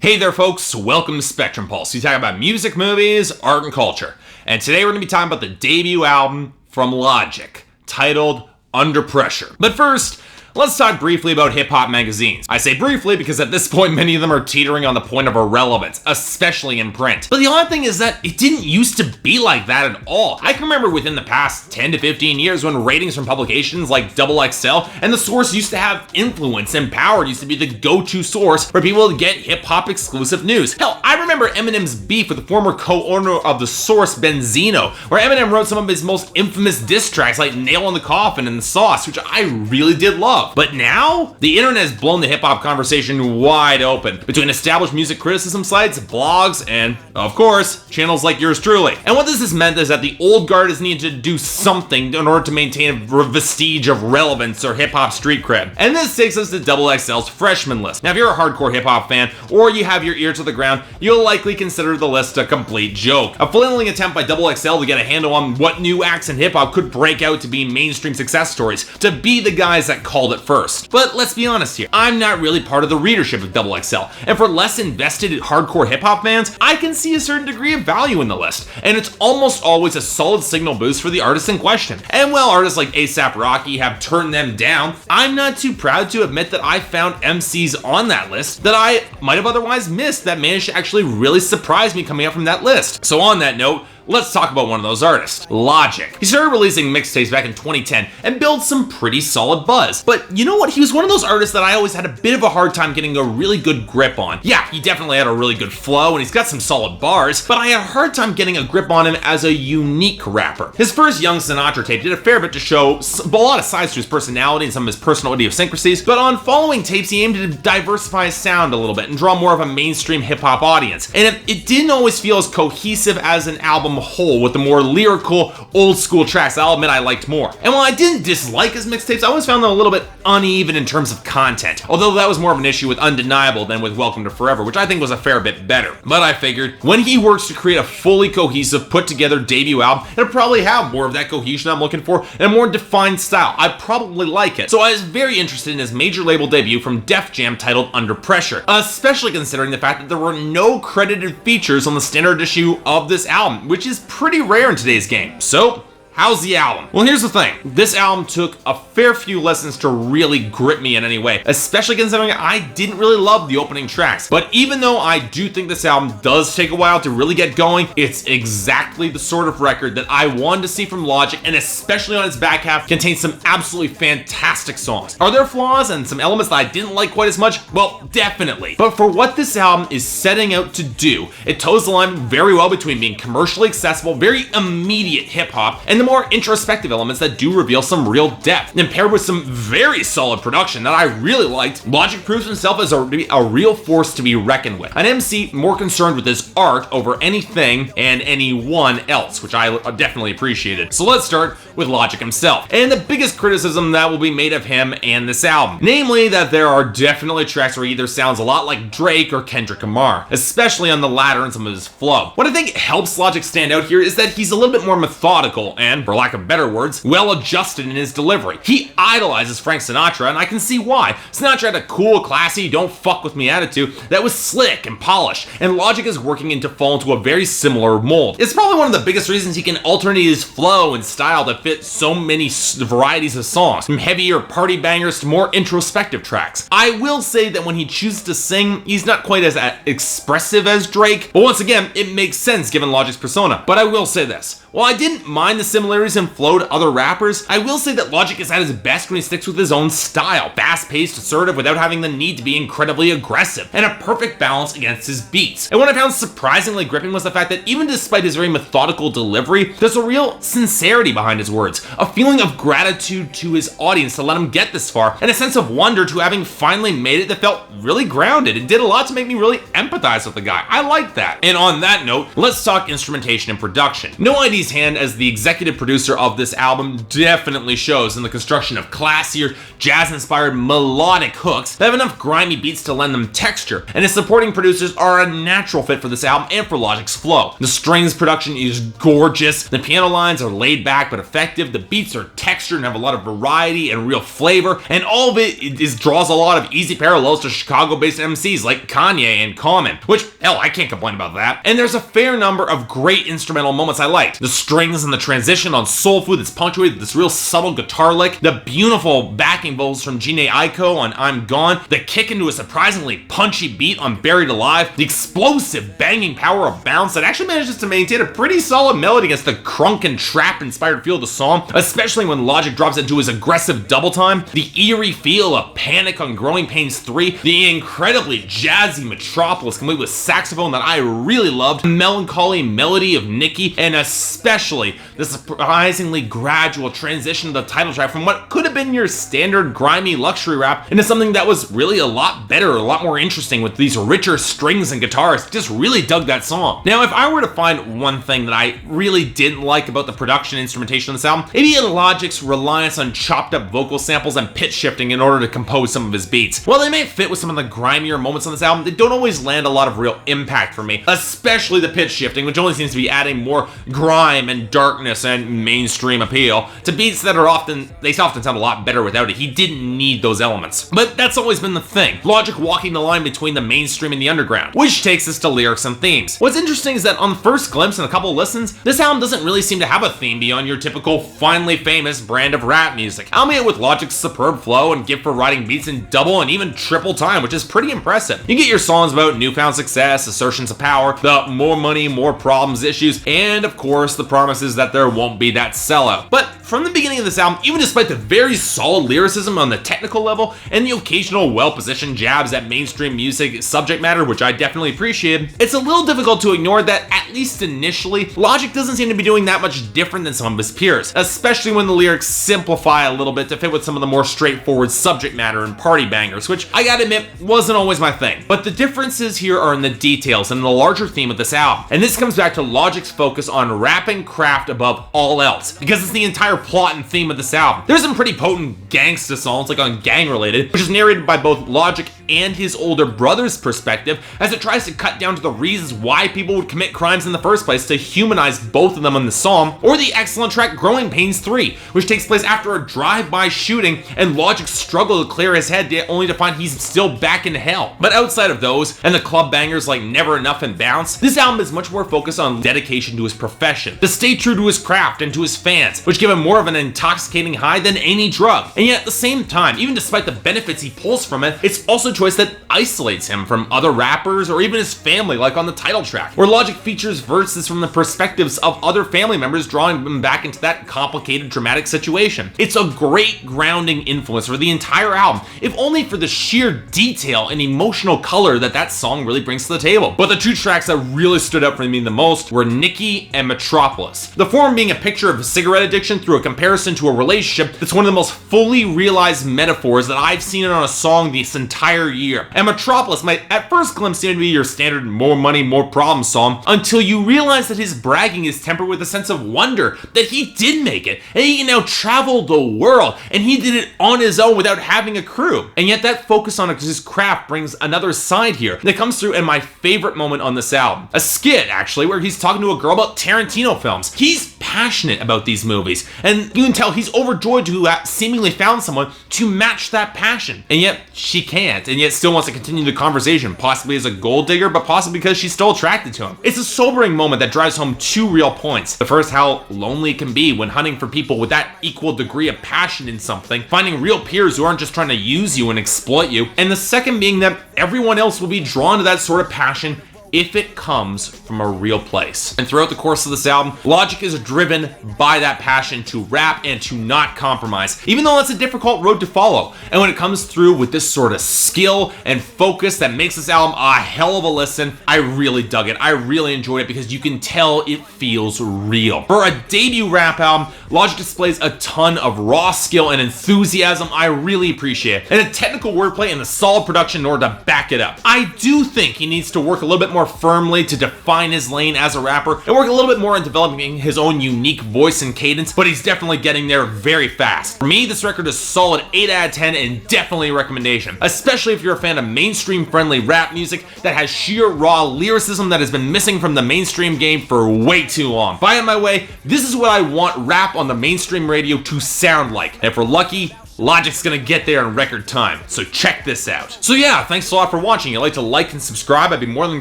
Hey there folks, welcome to Spectrum Pulse. We talk about music, movies, art, and culture. And today we're going to be talking about the debut album from Logic, titled Under Pressure. But first, let's talk briefly about hip-hop magazines. I say briefly because at this point many of them are teetering on the point of irrelevance, especially in print. But the odd thing is that it didn't used to be like that at all. I can remember within the past 10 to 15 years when ratings from publications like XXL and The Source used to have influence and power. It used to be the go-to source for people to get hip-hop exclusive news. Hell, I remember Eminem's beef with the former co-owner of The Source, Benzino, where Eminem wrote some of his most infamous diss tracks like Nail in the Coffin and The Sauce, which I really did love. But now, the internet has blown the hip-hop conversation wide open between established music criticism sites, blogs, and, of course, channels like yours truly. And what this has meant is that the old guard has needed to do something in order to maintain a vestige of relevance or hip-hop street cred. And this takes us to XXL's Freshman list. Now, if you're a hardcore hip-hop fan, or you have your ear to the ground, you'll likely consider the list a complete joke. A flailing attempt by XXL to get a handle on what new acts in hip-hop could break out to be mainstream success stories, to be the guys that called it first. But let's be honest here, I'm not really part of the readership of XXL, and for less invested hardcore hip-hop fans, I can see a certain degree of value in the list, and it's almost always a solid signal boost for the artists in question. And while artists like A$AP Rocky have turned them down, I'm not too proud to admit that I found MCs on that list that I might have otherwise missed that managed to actually really surprise me coming up from that list. So on that note, let's talk about one of those artists, Logic. He started releasing mixtapes back in 2010 and built some pretty solid buzz. But you know what? He was one of those artists that I always had a bit of a hard time getting a really good grip on. Yeah, he definitely had a really good flow and he's got some solid bars, but I had a hard time getting a grip on him as a unique rapper. His first Young Sinatra tape did a fair bit to show a lot of sides to his personality and some of his personal idiosyncrasies, but on following tapes he aimed to diversify his sound a little bit and draw more of a mainstream hip-hop audience. And it didn't always feel as cohesive as an album whole with the more lyrical, old school tracks I'll admit I liked more. And while I didn't dislike his mixtapes, I always found them a little bit uneven in terms of content, although that was more of an issue with Undeniable than with Welcome to Forever, which I think was a fair bit better. But I figured, when he works to create a fully cohesive, put together debut album, it'll probably have more of that cohesion I'm looking for and a more defined style. I probably like it. So I was very interested in his major label debut from Def Jam titled Under Pressure, especially considering the fact that there were no credited features on the standard issue of this album, which is pretty rare in today's game. So, how's the album? Well, here's the thing. This album took a fair few lessons to really grip me in any way, especially considering I didn't really love the opening tracks. But even though I do think this album does take a while to really get going, it's exactly the sort of record that I wanted to see from Logic, and especially on its back half, contains some absolutely fantastic songs. Are there flaws and some elements that I didn't like quite as much? Well, definitely. But for what this album is setting out to do, it toes the line very well between being commercially accessible, very immediate hip-hop, and the more introspective elements that do reveal some real depth. And paired with some very solid production that I really liked, Logic proves himself as a real force to be reckoned with. An MC more concerned with his art over anything and anyone else, which I definitely appreciated. So let's start with Logic himself, and the biggest criticism that will be made of him and this album. Namely that there are definitely tracks where he either sounds a lot like Drake or Kendrick Lamar, especially on the latter and some of his flow. What I think helps Logic stand out here is that he's a little bit more methodical and, for lack of better words, well-adjusted in his delivery. He idolizes Frank Sinatra, and I can see why. Sinatra had a cool, classy, don't fuck with me attitude that was slick and polished, and Logic is working to fall into a very similar mold. It's probably one of the biggest reasons he can alternate his flow and style to fit so many varieties of songs, from heavier party bangers to more introspective tracks. I will say that when he chooses to sing, he's not quite as expressive as Drake, but once again, it makes sense given Logic's persona. But I will say this. While I didn't mind the similarities in flow to other rappers, I will say that Logic is at his best when he sticks with his own style, fast-paced, assertive, without having the need to be incredibly aggressive, and a perfect balance against his beats. And what I found surprisingly gripping was the fact that even despite his very methodical delivery, there's a real sincerity behind his words, a feeling of gratitude to his audience to let him get this far, and a sense of wonder to having finally made it that felt really grounded. It did a lot to make me really empathize with the guy. I like that. And on that note, let's talk instrumentation and production. No idea Logy's hand as the executive producer of this album definitely shows in the construction of classier, jazz-inspired melodic hooks that have enough grimy beats to lend them texture, and his supporting producers are a natural fit for this album and for Logic's flow. The strings production is gorgeous, the piano lines are laid back but effective, the beats are textured and have a lot of variety and real flavor, and all of it draws a lot of easy parallels to Chicago-based MCs like Kanye and Common, which, hell, I can't complain about that. And there's a fair number of great instrumental moments I liked. The strings and the transition on Soul Food that's punctuated with this real subtle guitar lick, the beautiful backing vocals from Jhené Aiko on I'm Gone, the kick into a surprisingly punchy beat on Buried Alive, the explosive banging power of Bounce that actually manages to maintain a pretty solid melody against the crunk and trap-inspired feel of the song, especially when Logic drops into his aggressive double time, the eerie feel of Panic on Growing Pains 3, the incredibly jazzy Metropolis complete with saxophone that I really loved, the melancholy melody of Nikki, and especially the surprisingly gradual transition of the title track from what could have been your standard grimy luxury rap into something that was really a lot better, a lot more interesting with these richer strings and guitars. Just really dug that song. Now, if I were to find one thing that I really didn't like about the production and instrumentation of this album, it'd be Logic's reliance on chopped up vocal samples and pitch shifting in order to compose some of his beats. While they may fit with some of the grimier moments on this album, they don't always land a lot of real impact for me, especially the pitch shifting, which only seems to be adding more grime and darkness and mainstream appeal to beats that are often sound a lot better without it. He didn't need those elements. But that's always been the thing. Logic walking the line between the mainstream and the underground, which takes us to lyrics and themes. What's interesting is that on the first glimpse and a couple of listens, this album doesn't really seem to have a theme beyond your typical finally famous brand of rap music, albeit with Logic's superb flow and gift for writing beats in double and even triple time, which is pretty impressive. You get your songs about newfound success, assertions of power, the more money, more problems issues, and of course the promises that there won't be that sellout. But from the beginning of this album, even despite the very solid lyricism on the technical level and the occasional well-positioned jabs at mainstream music subject matter, which I definitely appreciated, it's a little difficult to ignore that, at least initially, Logic doesn't seem to be doing that much different than some of his peers, especially when the lyrics simplify a little bit to fit with some of the more straightforward subject matter and party bangers, which I gotta admit wasn't always my thing. But the differences here are in the details and the larger theme of this album, and this comes back to Logic's focus on rap and craft above all else, because it's the entire plot and theme of this album. There's some pretty potent gangsta songs, like on Gang Related, which is narrated by both Logic and his older brother's perspective, as it tries to cut down to the reasons why people would commit crimes in the first place to humanize both of them in the song, or the excellent track Growing Pains 3, which takes place after a drive-by shooting and Logic's struggle to clear his head only to find he's still back in hell. But outside of those, and the club bangers like Never Enough and Bounce, this album is much more focused on dedication to his profession, to stay true to his craft and to his fans, which give him more of an intoxicating high than any drug. And yet at the same time, even despite the benefits he pulls from it, it's also a choice that isolates him from other rappers or even his family, like on the title track, where Logic features verses from the perspectives of other family members, drawing him back into that complicated, dramatic situation. It's a great grounding influence for the entire album, if only for the sheer detail and emotional color that song really brings to the table. But the two tracks that really stood out for me the most were Nikki and Metropolis. The former being a picture of cigarette addiction through a comparison to a relationship that's one of the most fully realized metaphors that I've seen on a song this entire year. And Metropolis might at first glimpse seem to be your standard more money, more problems song, until you realize that his bragging is tempered with a sense of wonder that he did make it, and he can now travel the world, and he did it on his own without having a crew. And yet that focus on his craft brings another side here that comes through in my favorite moment on this album. A skit, actually, where he's talking to a girl about Tarantino films. He's passionate about these movies, and you can tell he's overjoyed to have seemingly found someone to match that passion. And yet she can't, and yet still wants to continue the conversation, possibly as a gold digger, but possibly because she's still attracted to him. It's a sobering moment that drives home two real points. The first, how lonely it can be when hunting for people with that equal degree of passion in something, finding real peers who aren't just trying to use you and exploit you. And the second being that everyone else will be drawn to that sort of passion if it comes from a real place. And throughout the course of this album, Logic is driven by that passion to rap and to not compromise, even though that's a difficult road to follow. And when it comes through with this sort of skill and focus that makes this album a hell of a listen, I really dug it. I really enjoyed it because you can tell it feels real. For a debut rap album, Logic displays a ton of raw skill and enthusiasm I really appreciate, and a technical wordplay and a solid production in order to back it up. I do think he needs to work a little bit more more firmly to define his lane as a rapper and work a little bit more on developing his own unique voice and cadence, but he's definitely getting there very fast. For me, this record is a solid 8 out of 10 and definitely a recommendation, especially if you're a fan of mainstream-friendly rap music that has sheer raw lyricism that has been missing from the mainstream game for way too long. By it my way, this is what I want rap on the mainstream radio to sound like. And if we're lucky, Logic's gonna get there in record time, so check this out. So yeah, thanks a lot for watching. If you'd like to like and subscribe, I'd be more than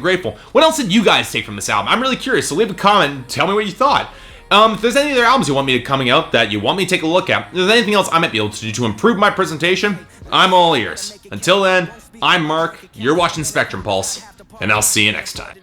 grateful. What else did you guys take from this album? I'm really curious, so leave a comment and tell me what you thought. If there's any other albums you want me to coming out that you want me to take a look at, if there's anything else I might be able to do to improve my presentation, I'm all ears. Until then, I'm Mark, you're watching Spectrum Pulse, and I'll see you next time.